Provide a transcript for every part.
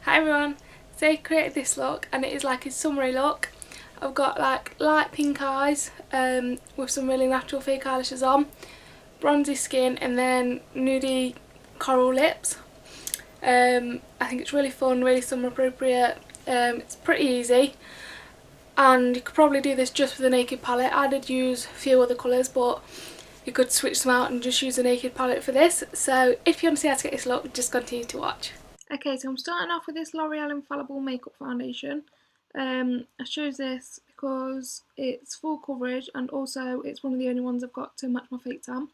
Hi everyone, so I created this look and it is like a summery look. I've got like light pink eyes with some really natural fake eyelashes on, bronzy skin and then nudie coral lips. I think it's really fun, really summer appropriate. It's pretty easy and you could probably do this just with a naked palette. I did use a few other colours but you could switch them out and just use a naked palette for this. So if you want to see how to get this look, just continue to watch. Okay, so I'm starting off with this L'Oreal Infallible Makeup Foundation. I chose this because it's full coverage and also it's one of the only ones I've got to match my fake tan.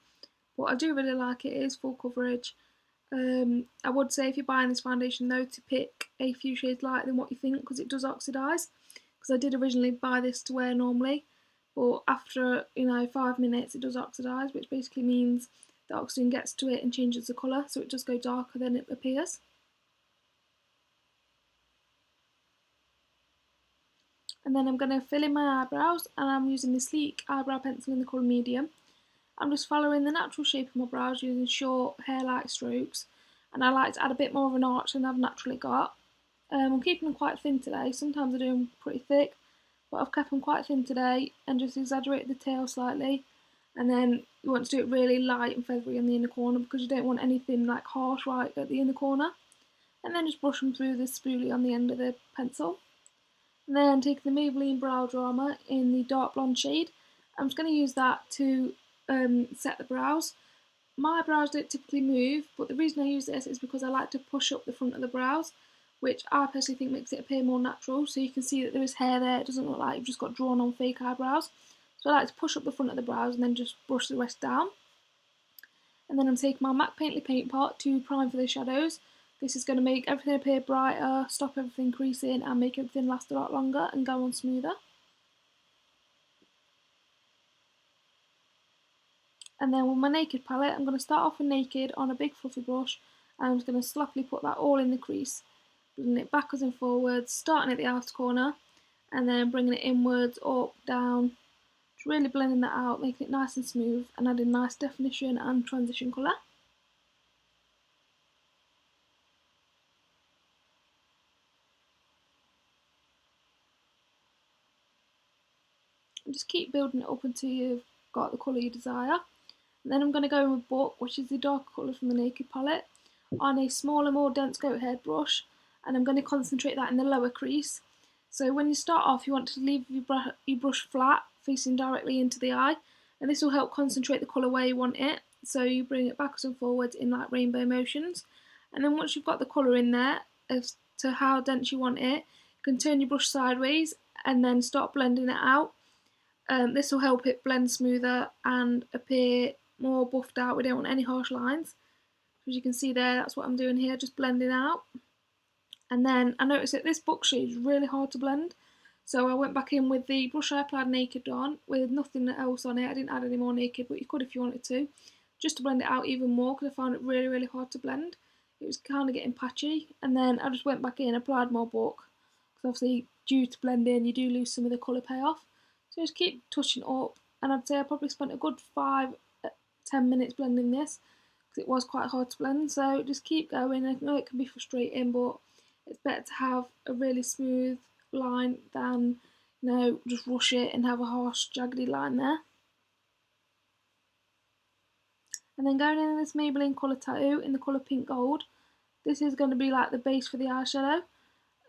But I do really like it, it is full coverage. I would say if you're buying this foundation though to pick a few shades lighter than what you think because it does oxidise. Because I did originally buy this to wear normally, but after 5 minutes it does oxidise, which basically means the oxygen gets to it and changes the colour, so it does go darker than it appears. And then I'm going to fill in my eyebrows and I'm using the sleek eyebrow pencil in the colour medium. I'm just following the natural shape of my brows using short hair-like strokes, and I like to add a bit more of an arch than I've naturally got. I'm keeping them quite thin today. Sometimes I do them pretty thick, but I've kept them quite thin today and just exaggerated the tail slightly. And then you want to do it really light and feathery on the inner corner because you don't want anything like harsh right at the inner corner. And then just brush them through the spoolie on the end of the pencil. And then take the Maybelline Brow Drama in the dark blonde shade. I'm just going to use that to set the brows. My brows don't typically move, but the reason I use this is because I like to push up the front of the brows, which I personally think makes it appear more natural. So you can see that there is hair there, it doesn't look like you've just got drawn on fake eyebrows. So I like to push up the front of the brows and then just brush the rest down. And then I'm taking my MAC Painterly Paint Pot to prime for the shadows. This is going to make everything appear brighter, stop everything creasing and make everything last a lot longer and go on smoother. And then with my naked palette, I'm going to start off with naked on a big fluffy brush and I'm just going to sloppily put that all in the crease. Bringing it backwards and forwards, starting at the outer corner and then bringing it inwards, up, down. Just really blending that out, making it nice and smooth and adding nice definition and transition colour. And just keep building it up until you've got the colour you desire. And then I'm going to go in with Book, which is the darker colour from the Naked palette, on a smaller, more dense goat head brush, and I'm going to concentrate that in the lower crease. So when you start off, you want to leave your brush flat, facing directly into the eye, and this will help concentrate the colour where you want it. So you bring it backwards and forwards in like rainbow motions, and then once you've got the colour in there as to how dense you want it, you can turn your brush sideways and then start blending it out. This will help it blend smoother and appear more buffed out. We don't want any harsh lines. As you can see there, that's what I'm doing here, just blending out. And then I noticed that this Book shade is really hard to blend, so I went back in with the brush I applied Naked on with nothing else on it. I didn't add any more Naked, but you could if you wanted to, just to blend it out even more because I found it really, really hard to blend. It was kind of getting patchy, and then I just went back in, applied more Book, because obviously due to blend in, you do lose some of the colour payoff. So just keep touching it up, and I'd say I probably spent a good 5-10 minutes blending this because it was quite hard to blend. So just keep going. I know it can be frustrating, but it's better to have a really smooth line than just rush it and have a harsh jaggedy line there. And then going in this Maybelline colour Tattoo in the colour Pink Gold. This is going to be like the base for the eyeshadow.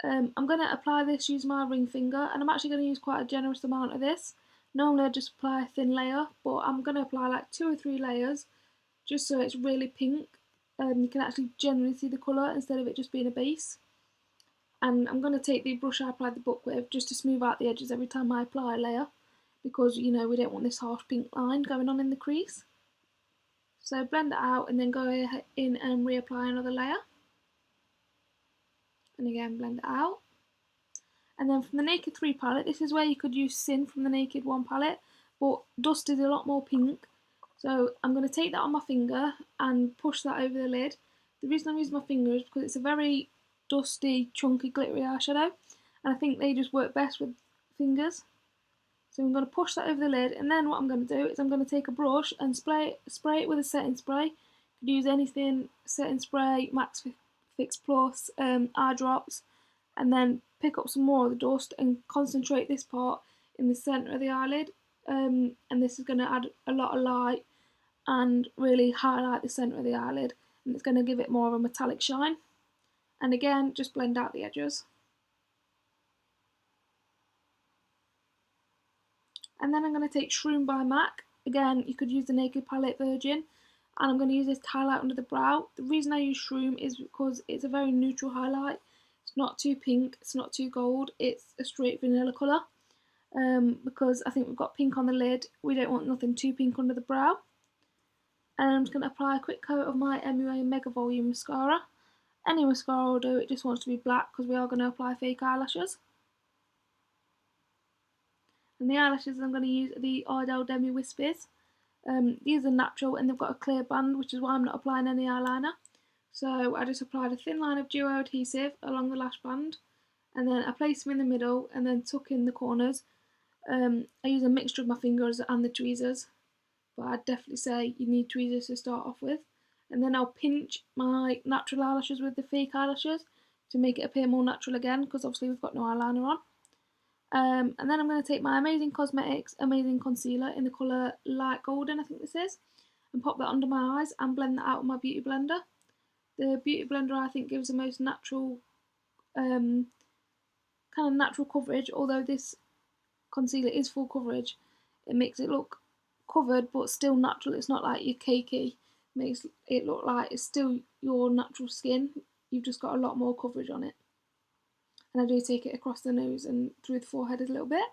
I'm going to apply this using my ring finger, and I'm actually going to use quite a generous amount of this. Normally I just apply a thin layer, but I'm going to apply like 2 or 3 layers just so it's really pink. You can actually generally see the colour instead of it just being a base. And I'm going to take the brush I applied the Book with just to smooth out the edges every time I apply a layer, because we don't want this harsh pink line going on in the crease. So blend it out and then go in and reapply another layer. And again blend it out. And then from the Naked 3 palette, this is where you could use Sin from the Naked 1 palette, but Dust is a lot more pink. So I'm going to take that on my finger and push that over the lid. The reason I'm using my finger is because it's a very dusty, chunky, glittery eyeshadow, and I think they just work best with fingers. So I'm going to push that over the lid, and then what I'm going to do is I'm going to take a brush and spray it with a setting spray. You could use anything, setting spray, max Fix Plus eye drops, and then pick up some more of the dust and concentrate this part in the centre of the eyelid. And this is going to add a lot of light and really highlight the centre of the eyelid, and it's going to give it more of a metallic shine. And again, just blend out the edges. And then I'm going to take Shroom by MAC. Again, you could use the Naked Palette Virgin, and I'm going to use this to highlight under the brow. The reason I use Shroom is because it's a very neutral highlight. It's not too pink, it's not too gold, it's a straight vanilla colour. Because I think we've got pink on the lid, we don't want nothing too pink under the brow. And I'm just going to apply a quick coat of my MUA Mega Volume Mascara. Any mascara will do, it just wants to be black because we are going to apply fake eyelashes. And the eyelashes I'm going to use are the Ardell Demi Wispies. These are natural and they've got a clear band, which is why I'm not applying any eyeliner. So I just applied a thin line of duo adhesive along the lash band, and then I place them in the middle and then tuck in the corners. I use a mixture of my fingers and the tweezers, but I'd definitely say you need tweezers to start off with. And then I'll pinch my natural eyelashes with the fake eyelashes to make it appear more natural again, because obviously we've got no eyeliner on. And then I'm going to take my Amazing Cosmetics Amazing Concealer in the colour Light Golden, I think this is, and pop that under my eyes and blend that out with my Beauty Blender. The Beauty Blender I think gives the most natural, kind of natural coverage, although this concealer is full coverage. It makes it look covered but still natural. It's not like you're cakey. It makes it look like it's still your natural skin. You've just got a lot more coverage on it. And I do take it across the nose and through the forehead a little bit.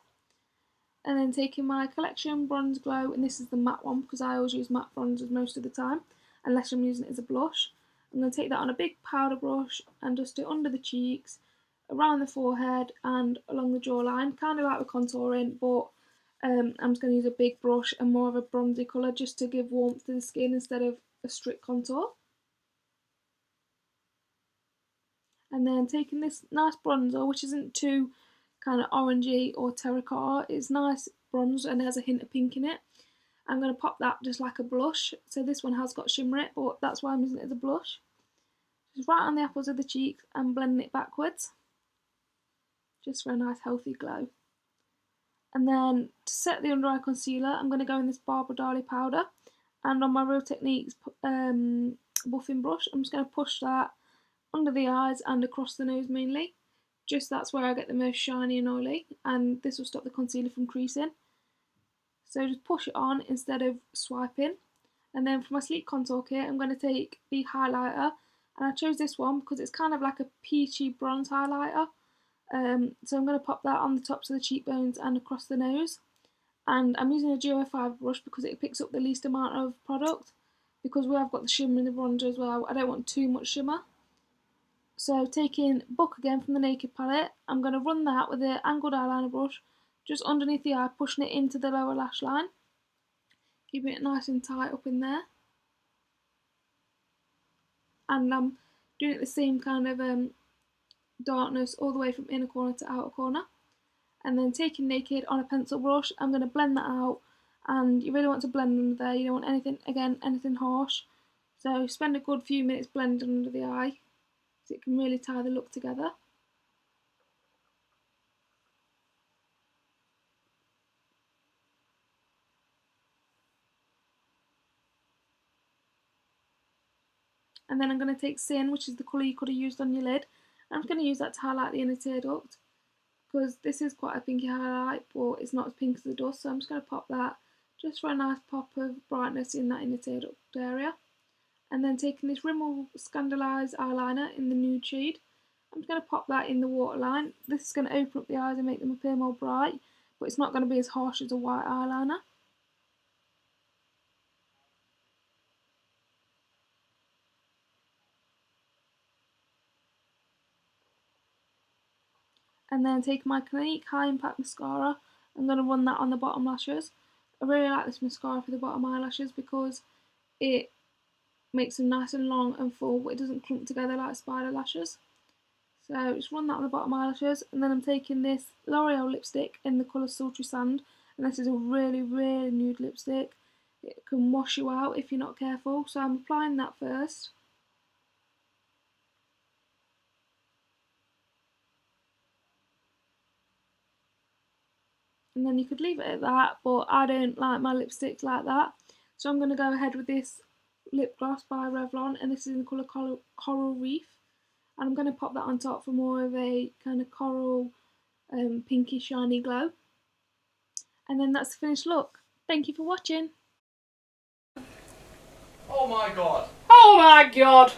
And then taking my Collection Bronze Glow, and this is the matte one because I always use matte bronzers most of the time, unless I'm using it as a blush. I'm going to take that on a big powder brush and dust it under the cheeks, around the forehead and along the jawline, kind of like we're contouring, but I'm just going to use a big brush and more of a bronzy colour just to give warmth to the skin instead of a strict contour. And then taking this nice bronzer, which isn't too kind of orangey or terracotta, it's nice bronze and has a hint of pink in it. I'm going to pop that just like a blush. So this one has got shimmer in it, but that's why I'm using it as a blush. Just right on the apples of the cheeks and blending it backwards, just for a nice healthy glow. And then to set the under eye concealer, I'm going to go in this Barbara Darlie powder, and on my Real Techniques buffing brush, I'm just going to push that under the eyes and across the nose mainly. Just that's where I get the most shiny and oily, and this will stop the concealer from creasing. So just push it on instead of swiping. And then for my sleek contour kit, I'm going to take the highlighter, and I chose this one because it's kind of like a peachy bronze highlighter. So I'm going to pop that on the tops of the cheekbones and across the nose. And I'm using a Duo 5 brush because it picks up the least amount of product, because we have got the shimmer in the bronzer as well. I don't want too much shimmer. So taking Book again from the Naked palette, I'm going to run that with the angled eyeliner brush just underneath the eye, pushing it into the lower lash line, keeping it nice and tight up in there. And I'm doing it the same kind of darkness all the way from inner corner to outer corner. And then taking Naked on a pencil brush, I'm going to blend that out, and you really want to blend under there. You don't want anything, again, anything harsh. So spend a good few minutes blending under the eye, so it can really tie the look together. And then I'm going to take Sin, which is the colour you could have used on your lid. I'm just going to use that to highlight the inner tear duct, because this is quite a pinky highlight, but it's not as pink as the dust. So I'm just going to pop that just for a nice pop of brightness in that inner tear duct area. And then taking this Rimmell Scandalised eyeliner in the Nude shade, I'm just going to pop that in the waterline. This is going to open up the eyes and make them appear more bright, but it's not going to be as harsh as a white eyeliner. And then taking my Clinique High Impact Mascara, I'm going to run that on the bottom lashes. I really like this mascara for the bottom eyelashes because it makes them nice and long and full, but it doesn't clump together like spider lashes. So just run that on the bottom eyelashes, and then I'm taking this L'Oreal lipstick in the colour Sultry Sand, and this is a really, really nude lipstick. It can wash you out if you're not careful, so I'm applying that first. and then you could leave it at that, but I don't like my lipsticks like that. So I'm going to go ahead with this lip gloss by Revlon, and this is in the colour Coral Reef. And I'm going to pop that on top for more of a kind of coral pinky shiny glow. And then that's the finished look. Thank you for watching. Oh my god. Oh my god!